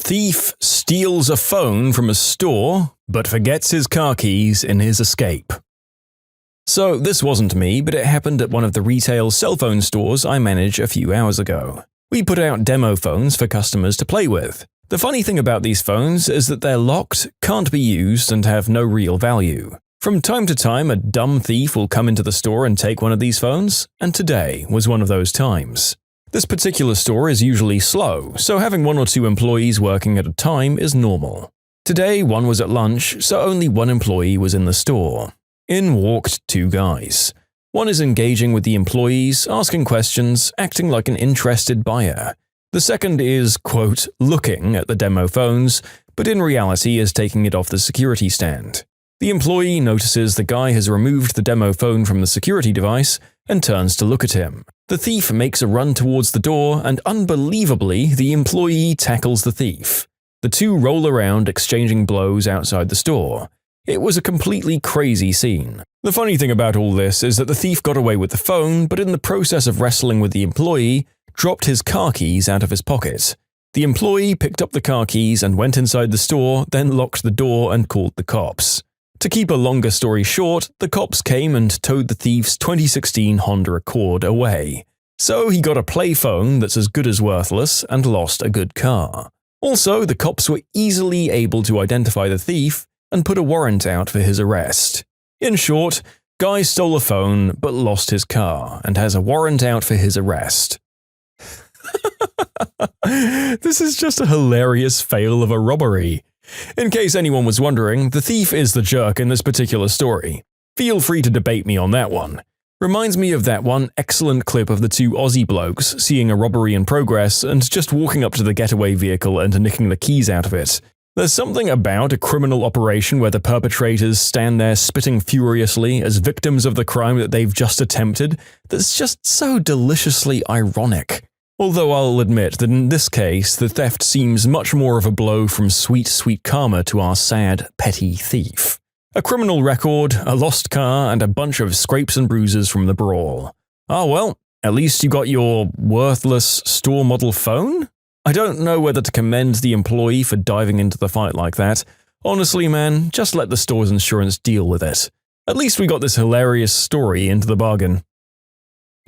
Thief steals a phone from a store, but forgets his car keys in his escape. So this wasn't me, but it happened at one of the retail cell phone stores I manage a few hours ago. We put out demo phones for customers to play with. The funny thing about these phones is that they're locked, can't be used, and have no real value. From time to time, a dumb thief will come into the store and take one of these phones, and today was one of those times. This particular store is usually slow, so having 1 or 2 employees working at a time is normal. Today, one was at lunch, so only one employee was in the store. In walked 2 guys. One is engaging with the employees, asking questions, acting like an interested buyer. The second is, quote, looking at the demo phones, but in reality is taking it off the security stand. The employee notices the guy has removed the demo phone from the security device and turns to look at him. The thief makes a run towards the door, and unbelievably, the employee tackles the thief. The 2 roll around, exchanging blows outside the store. It was a completely crazy scene. The funny thing about all this is that the thief got away with the phone, but in the process of wrestling with the employee, dropped his car keys out of his pocket. The employee picked up the car keys and went inside the store, then locked the door and called the cops. To keep a longer story short, the cops came and towed the thief's 2016 Honda Accord away. So he got a play phone that's as good as worthless and lost a good car. Also, the cops were easily able to identify the thief and put a warrant out for his arrest. In short, guy stole a phone but lost his car and has a warrant out for his arrest. This is just a hilarious fail of a robbery. In case anyone was wondering, the thief is the jerk in this particular story. Feel free to debate me on that one. Reminds me of that one excellent clip of the 2 Aussie blokes seeing a robbery in progress and just walking up to the getaway vehicle and nicking the keys out of it. There's something about a criminal operation where the perpetrators stand there spitting furiously as victims of the crime that they've just attempted that's just so deliciously ironic. Although I'll admit that in this case, the theft seems much more of a blow from sweet, sweet karma to our sad, petty thief. A criminal record, a lost car, and a bunch of scrapes and bruises from the brawl. Ah well, at least you got your worthless store model phone? I don't know whether to commend the employee for diving into the fight like that. Honestly, man, just let the store's insurance deal with it. At least we got this hilarious story into the bargain.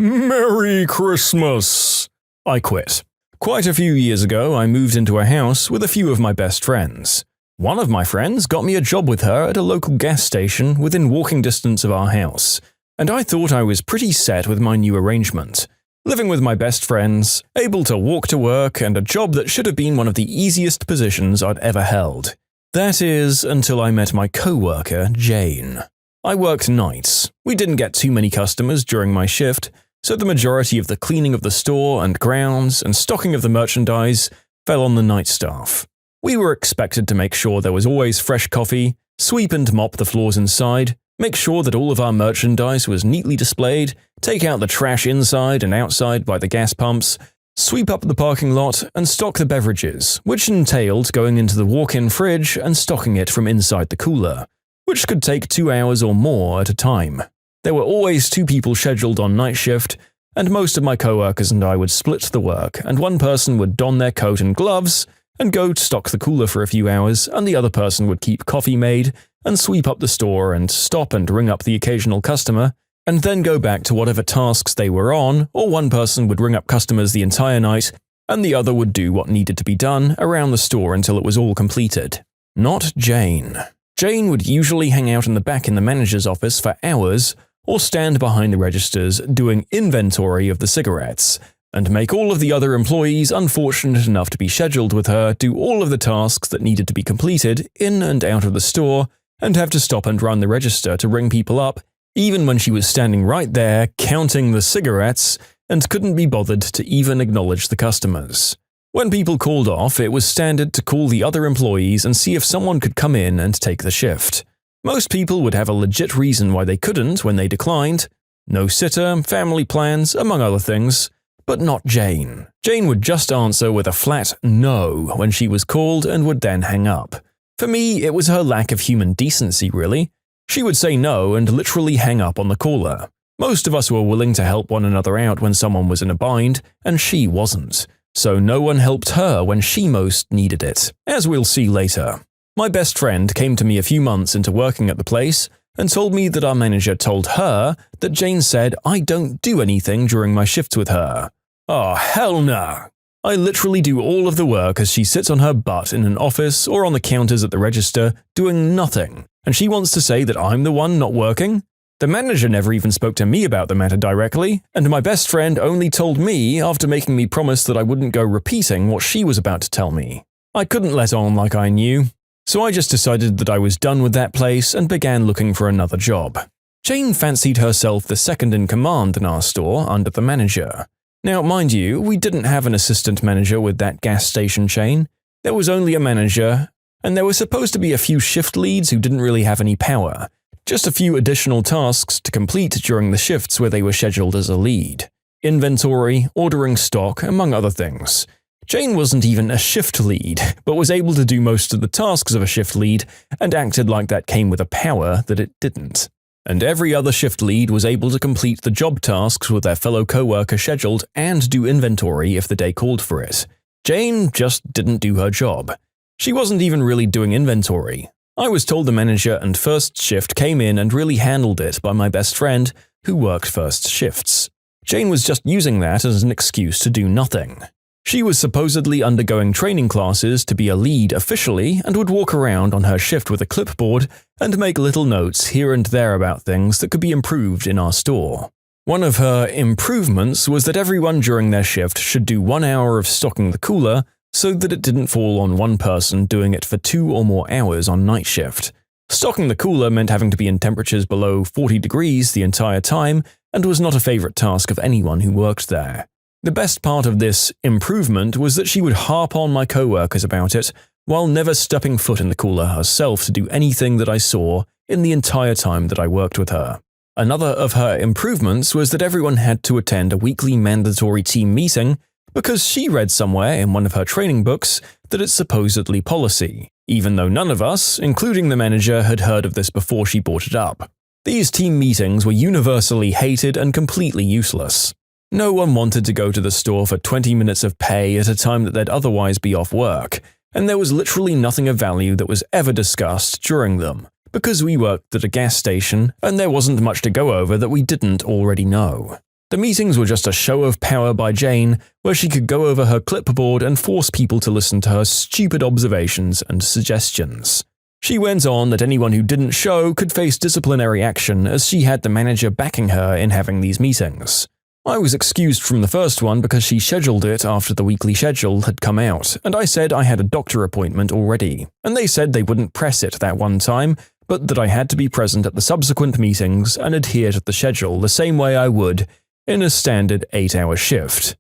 Merry Christmas! I quit. Quite a few years ago, I moved into a house with a few of my best friends. One of my friends got me a job with her at a local gas station within walking distance of our house, and I thought I was pretty set with my new arrangement. Living with my best friends, able to walk to work, and a job that should have been one of the easiest positions I'd ever held. That is, until I met my co-worker, Jane. I worked nights. We didn't get too many customers during my shift, so the majority of the cleaning of the store and grounds and stocking of the merchandise fell on the night staff. We were expected to make sure there was always fresh coffee, sweep and mop the floors inside, make sure that all of our merchandise was neatly displayed, take out the trash inside and outside by the gas pumps, sweep up the parking lot, and stock the beverages, which entailed going into the walk-in fridge and stocking it from inside the cooler, which could take 2 hours or more at a time. There were always 2 people scheduled on night shift, and most of my coworkers and I would split the work, and one person would don their coat and gloves and go to stock the cooler for a few hours, and the other person would keep coffee made and sweep up the store and stop and ring up the occasional customer, and then go back to whatever tasks they were on, or one person would ring up customers the entire night, and the other would do what needed to be done around the store until it was all completed. Not Jane. Jane would usually hang out in the back in the manager's office for hours, or stand behind the registers doing inventory of the cigarettes, and make all of the other employees unfortunate enough to be scheduled with her do all of the tasks that needed to be completed in and out of the store, and have to stop and run the register to ring people up, even when she was standing right there counting the cigarettes and couldn't be bothered to even acknowledge the customers. When people called off, it was standard to call the other employees and see if someone could come in and take the shift. Most people would have a legit reason why they couldn't when they declined. No sitter, family plans, among other things. But not Jane. Jane would just answer with a flat no when she was called and would then hang up. For me, it was her lack of human decency, really. She would say no and literally hang up on the caller. Most of us were willing to help one another out when someone was in a bind, and she wasn't. so no one helped her when she most needed it, as we'll see later. My best friend came to me a few months into working at the place and told me that our manager told her that Jane said I don't do anything during my shifts with her. Oh, hell no! I literally do all of the work as she sits on her butt in an office or on the counters at the register doing nothing, and she wants to say that I'm the one not working? The manager never even spoke to me about the matter directly, and my best friend only told me after making me promise that I wouldn't go repeating what she was about to tell me. I couldn't let on like I knew, so I just decided that I was done with that place and began looking for another job. Jane fancied herself the second in command in our store under the manager. Now, mind you, we didn't have an assistant manager with that gas station chain. There was only a manager, and there were supposed to be a few shift leads who didn't really have any power. Just a few additional tasks to complete during the shifts where they were scheduled as a lead. Inventory, ordering stock, among other things. Jane wasn't even a shift lead, but was able to do most of the tasks of a shift lead and acted like that came with a power that it didn't. And every other shift lead was able to complete the job tasks with their fellow co-worker scheduled and do inventory if the day called for it. Jane just didn't do her job. She wasn't even really doing inventory. I was told the manager and first shift came in and really handled it by my best friend, who worked first shifts. Jane was just using that as an excuse to do nothing. She was supposedly undergoing training classes to be a lead officially and would walk around on her shift with a clipboard and make little notes here and there about things that could be improved in our store. One of her improvements was that everyone during their shift should do 1 hour of stocking the cooler so that it didn't fall on one person doing it for 2 or more hours on night shift. Stocking the cooler meant having to be in temperatures below 40 degrees the entire time and was not a favorite task of anyone who worked there. The best part of this improvement was that she would harp on my co-workers about it while never stepping foot in the cooler herself to do anything that I saw in the entire time that I worked with her. Another of her improvements was that everyone had to attend a weekly mandatory team meeting because she read somewhere in one of her training books that it's supposedly policy, even though none of us, including the manager, had heard of this before she brought it up. These team meetings were universally hated and completely useless. No one wanted to go to the store for 20 minutes of pay at a time that they'd otherwise be off work, and there was literally nothing of value that was ever discussed during them, because we worked at a gas station and there wasn't much to go over that we didn't already know. The meetings were just a show of power by Jane, where she could go over her clipboard and force people to listen to her stupid observations and suggestions. She went on that anyone who didn't show could face disciplinary action as she had the manager backing her in having these meetings. I was excused from the first one because she scheduled it after the weekly schedule had come out, and I said I had a doctor appointment already, and they said they wouldn't press it that one time, but that I had to be present at the subsequent meetings and adhere to the schedule the same way I would in a standard 8-hour shift.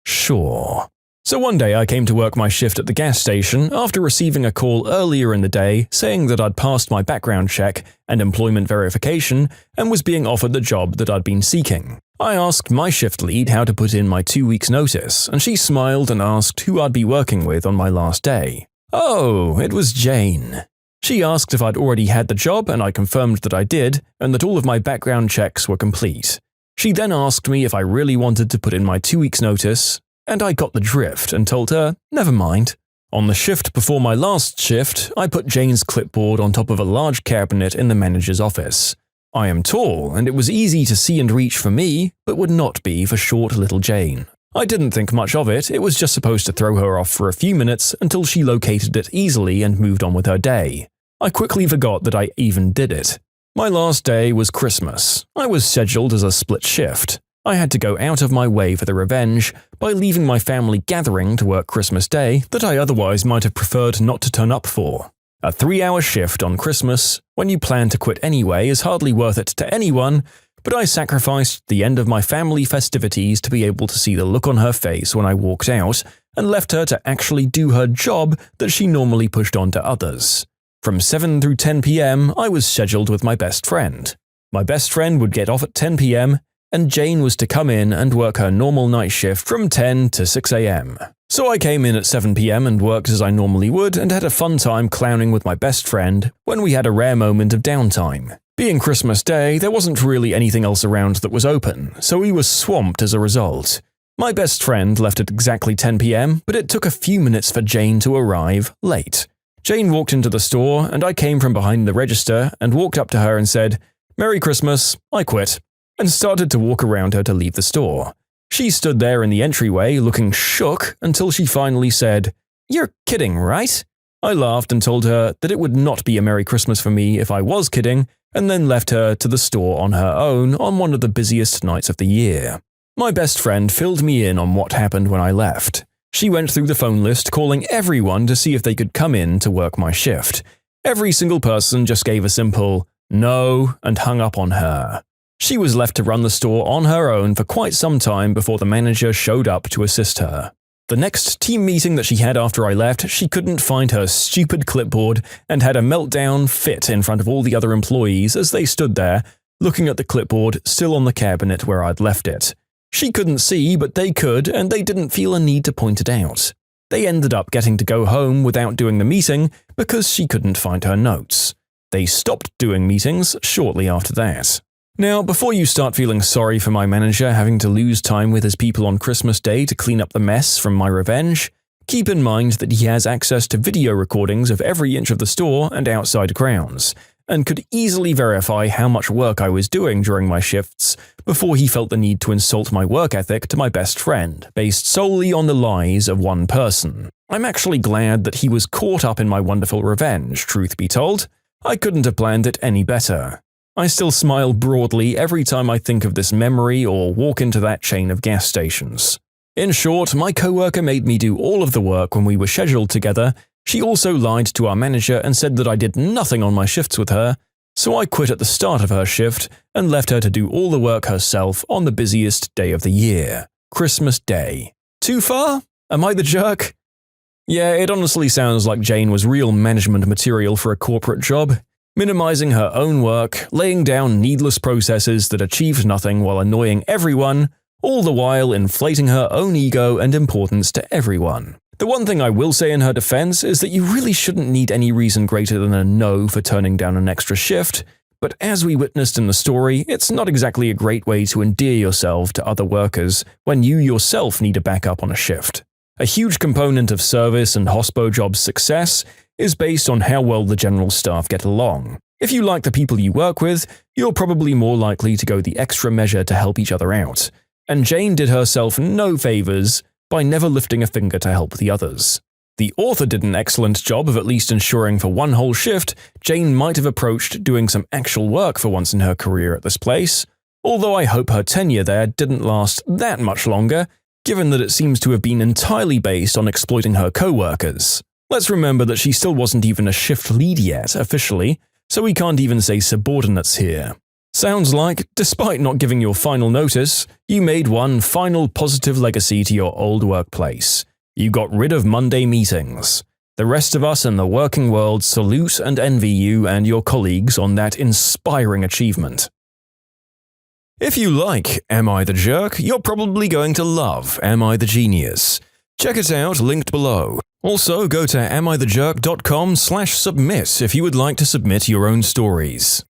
Sure. So one day I came to work my shift at the gas station after receiving a call earlier in the day saying that I'd passed my background check and employment verification and was being offered the job that I'd been seeking. I asked my shift lead how to put in my 2 weeks' notice, and she smiled and asked who I'd be working with on my last day. Oh, it was Jane. She asked if I'd already had the job, and I confirmed that I did, and that all of my background checks were complete. She then asked me if I really wanted to put in my 2 weeks' notice, and I got the drift and told her, never mind. On the shift before my last shift, I put Jane's clipboard on top of a large cabinet in the manager's office. I am tall, and it was easy to see and reach for me, but would not be for short little Jane. I didn't think much of it, it was just supposed to throw her off for a few minutes until she located it easily and moved on with her day. I quickly forgot that I even did it. My last day was Christmas. I was scheduled as a split shift. I had to go out of my way for the revenge by leaving my family gathering to work Christmas Day that I otherwise might have preferred not to turn up for. A 3-hour shift on Christmas, when you plan to quit anyway, is hardly worth it to anyone, but I sacrificed the end of my family festivities to be able to see the look on her face when I walked out and left her to actually do her job that she normally pushed on to others. From 7 through 10 p.m., I was scheduled with my best friend. My best friend would get off at 10 p.m., and Jane was to come in and work her normal night shift from 10 to 6 a.m. So I came in at 7 p.m. and worked as I normally would and had a fun time clowning with my best friend when we had a rare moment of downtime. Being Christmas Day, there wasn't really anything else around that was open, so we were swamped as a result. My best friend left at exactly 10 p.m., but it took a few minutes for Jane to arrive late. Jane walked into the store, and I came from behind the register and walked up to her and said, "Merry Christmas, I quit," and started to walk around her to leave the store. She stood there in the entryway looking shook until she finally said, "You're kidding, right?" I laughed and told her that it would not be a Merry Christmas for me if I was kidding, and then left her to the store on her own on one of the busiest nights of the year. My best friend filled me in on what happened when I left. She went through the phone list calling everyone to see if they could come in to work my shift. Every single person just gave a simple "no" and hung up on her. She was left to run the store on her own for quite some time before the manager showed up to assist her. The next team meeting that she had after I left, she couldn't find her stupid clipboard and had a meltdown fit in front of all the other employees as they stood there, looking at the clipboard still on the cabinet where I'd left it. She couldn't see, but they could, and they didn't feel a need to point it out. They ended up getting to go home without doing the meeting because she couldn't find her notes. They stopped doing meetings shortly after that. Now, before you start feeling sorry for my manager having to lose time with his people on Christmas Day to clean up the mess from my revenge, keep in mind that he has access to video recordings of every inch of the store and outside grounds, and could easily verify how much work I was doing during my shifts before he felt the need to insult my work ethic to my best friend, based solely on the lies of one person. I'm actually glad that he was caught up in my wonderful revenge, truth be told. I couldn't have planned it any better. I still smile broadly every time I think of this memory or walk into that chain of gas stations. In short, my coworker made me do all of the work when we were scheduled together. She also lied to our manager and said that I did nothing on my shifts with her, so I quit at the start of her shift and left her to do all the work herself on the busiest day of the year, Christmas Day. Too far? Am I the jerk? Yeah, it honestly sounds like Jane was real management material for a corporate job, minimizing her own work, laying down needless processes that achieved nothing while annoying everyone, all the while inflating her own ego and importance to everyone. The one thing I will say in her defense is that you really shouldn't need any reason greater than a no for turning down an extra shift, but as we witnessed in the story, it's not exactly a great way to endear yourself to other workers when you yourself need a backup on a shift. A huge component of service and hospo jobs' success is based on how well the general staff get along. If you like the people you work with, you're probably more likely to go the extra measure to help each other out. And Jane did herself no favors by never lifting a finger to help the others. The author did an excellent job of at least ensuring for one whole shift, Jane might have approached doing some actual work for once in her career at this place, although I hope her tenure there didn't last that much longer, given that it seems to have been entirely based on exploiting her co-workers. Let's remember that she still wasn't even a shift lead yet, officially, so we can't even say subordinates here. Sounds like, despite not giving your final notice, you made one final positive legacy to your old workplace. You got rid of Monday meetings. The rest of us in the working world salute and envy you and your colleagues on that inspiring achievement. If you like Am I the Jerk, you're probably going to love Am I the Genius. Check it out, linked below. Also, go to amithejerk.com/submit if you would like to submit your own stories.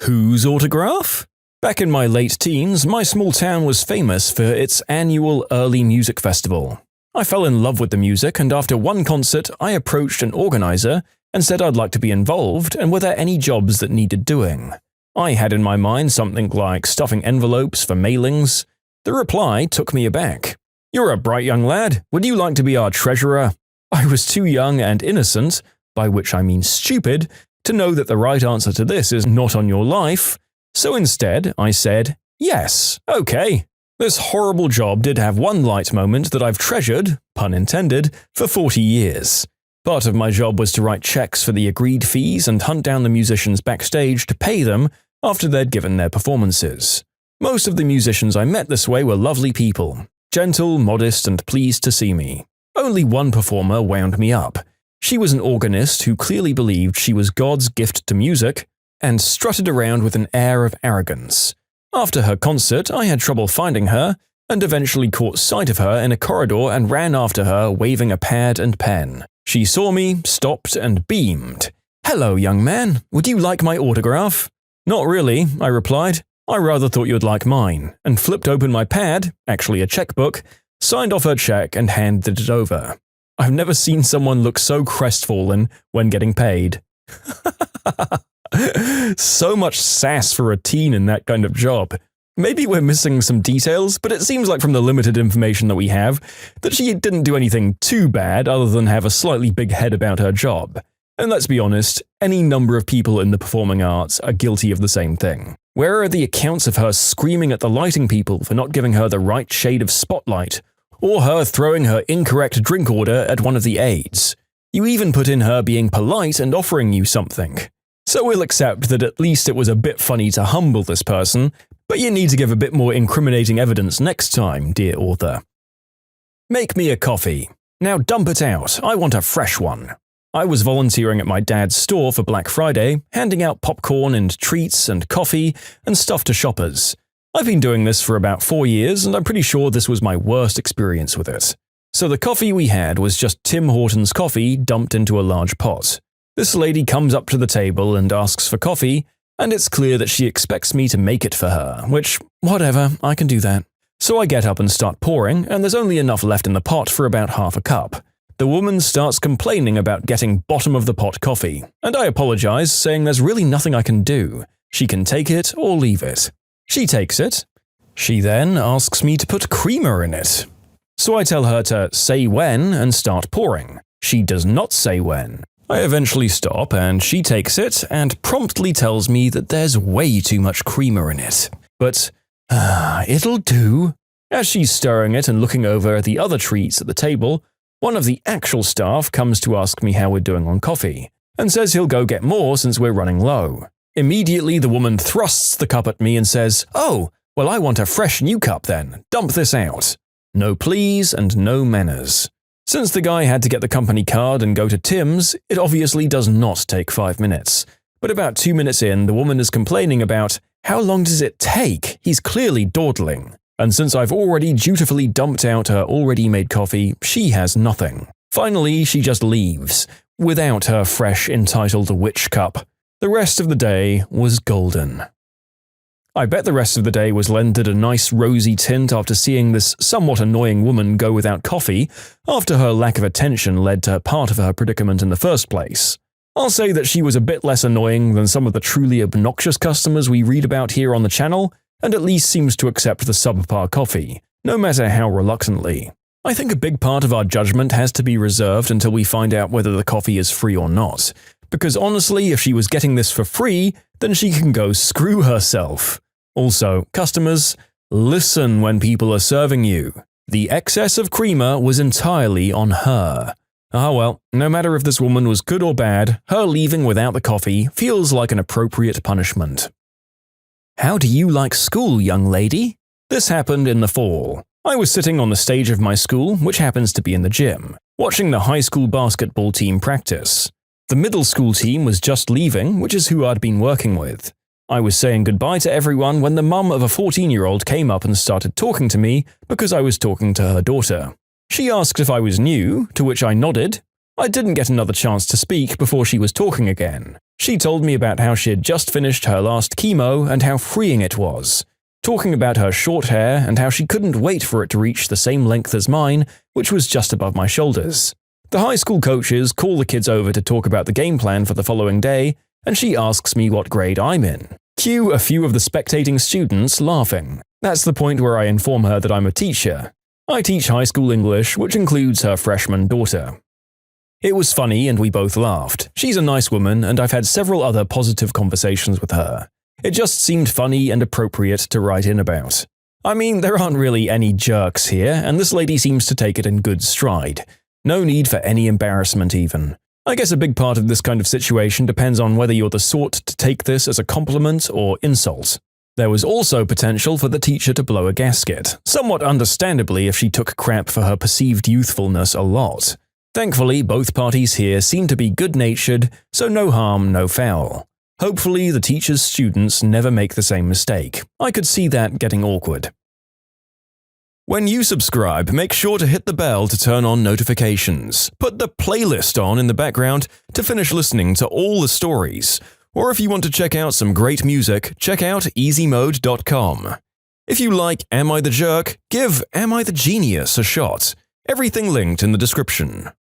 Whose autograph? Back in my late teens, my small town was famous for its annual early music festival. I fell in love with the music, and after one concert, I approached an organizer and said I'd like to be involved and were there any jobs that needed doing. I had in my mind something like stuffing envelopes for mailings. The reply took me aback. "You're a bright young lad. Would you like to be our treasurer?" I was too young and innocent, by which I mean stupid, to know that the right answer to this is not on your life, so instead I said, "Yes, okay." This horrible job did have one light moment that I've treasured, pun intended, for 40 years. Part of my job was to write checks for the agreed fees and hunt down the musicians backstage to pay them after they'd given their performances. Most of the musicians I met this way were lovely people, gentle, modest, and pleased to see me. Only one performer wound me up. She was an organist who clearly believed she was God's gift to music and strutted around with an air of arrogance. After her concert, I had trouble finding her and eventually caught sight of her in a corridor and ran after her waving a pad and pen. She saw me, stopped, and beamed. "Hello, young man. Would you like my autograph?" "Not really," I replied. I rather thought you'd like mine, and flipped open my pad, actually a checkbook, signed off her check and handed it over. I've never seen someone look so crestfallen when getting paid. So much sass for a teen in that kind of job. Maybe we're missing some details, but it seems like from the limited information that we have, that she didn't do anything too bad other than have a slightly big head about her job. And let's be honest, any number of people in the performing arts are guilty of the same thing. Where are the accounts of her screaming at the lighting people for not giving her the right shade of spotlight, or her throwing her incorrect drink order at one of the aides? You even put in her being polite and offering you something. So we'll accept that at least it was a bit funny to humble this person, but you need to give a bit more incriminating evidence next time, dear author. Make me a coffee. Now dump it out, I want a fresh one. I was volunteering at my dad's store for Black Friday, handing out popcorn and treats and coffee and stuff to shoppers. I've been doing this for about 4 years, and I'm pretty sure this was my worst experience with it. So the coffee we had was just Tim Hortons coffee dumped into a large pot. This lady comes up to the table and asks for coffee, and it's clear that she expects me to make it for her, which, whatever, I can do that. So I get up and start pouring, and there's only enough left in the pot for about half a cup. The woman starts complaining about getting bottom of the pot coffee, and I apologize, saying there's really nothing I can do. She can take it or leave it. She takes it. She then asks me to put creamer in it. So I tell her to say when and start pouring. She does not say when. I eventually stop and she takes it and promptly tells me that there's way too much creamer in it. But, it'll do. As she's stirring it and looking over at the other treats at the table, one of the actual staff comes to ask me how we're doing on coffee, and says he'll go get more since we're running low. Immediately the woman thrusts the cup at me and says, "Oh, well I want a fresh new cup then, dump this out." No please and no manners. Since the guy had to get the company card and go to Tim's, it obviously does not take 5 minutes. But about 2 minutes in, the woman is complaining about, how long does it take? He's clearly dawdling. And since I've already dutifully dumped out her already made coffee, she has nothing. Finally, she just leaves, without her fresh entitled witch cup. The rest of the day was golden. I bet the rest of the day was lended a nice rosy tint after seeing this somewhat annoying woman go without coffee after her lack of attention led to part of her predicament in the first place. I'll say that she was a bit less annoying than some of the truly obnoxious customers we read about here on the channel, and at least seems to accept the subpar coffee, no matter how reluctantly. I think a big part of our judgment has to be reserved until we find out whether the coffee is free or not. Because honestly, if she was getting this for free, then she can go screw herself. Also, customers, listen when people are serving you. The excess of creamer was entirely on her. Ah well, no matter if this woman was good or bad, her leaving without the coffee feels like an appropriate punishment. How do you like school, young lady? This happened in the fall. I was sitting on the stage of my school, which happens to be in the gym, watching the high school basketball team practice. The middle school team was just leaving, which is who I'd been working with. I was saying goodbye to everyone when the mum of a 14-year-old came up and started talking to me because I was talking to her daughter. She asked if I was new, to which I nodded. I didn't get another chance to speak before she was talking again. She told me about how she had just finished her last chemo and how freeing it was, talking about her short hair and how she couldn't wait for it to reach the same length as mine, which was just above my shoulders. The high school coaches call the kids over to talk about the game plan for the following day, and she asks me what grade I'm in. Cue a few of the spectating students laughing. That's the point where I inform her that I'm a teacher. I teach high school English, which includes her freshman daughter. It was funny and we both laughed. She's a nice woman and I've had several other positive conversations with her. It just seemed funny and appropriate to write in about. I mean, there aren't really any jerks here, and this lady seems to take it in good stride. No need for any embarrassment even. I guess a big part of this kind of situation depends on whether you're the sort to take this as a compliment or insult. There was also potential for the teacher to blow a gasket, somewhat understandably if she took crap for her perceived youthfulness a lot. Thankfully, both parties here seem to be good-natured, so no harm, no foul. Hopefully, the teacher's students never make the same mistake. I could see that getting awkward. When you subscribe, make sure to hit the bell to turn on notifications. Put the playlist on in the background to finish listening to all the stories. Or if you want to check out some great music, check out easymode.com. If you like Am I the Jerk, give Am I the Genius a shot. Everything linked in the description.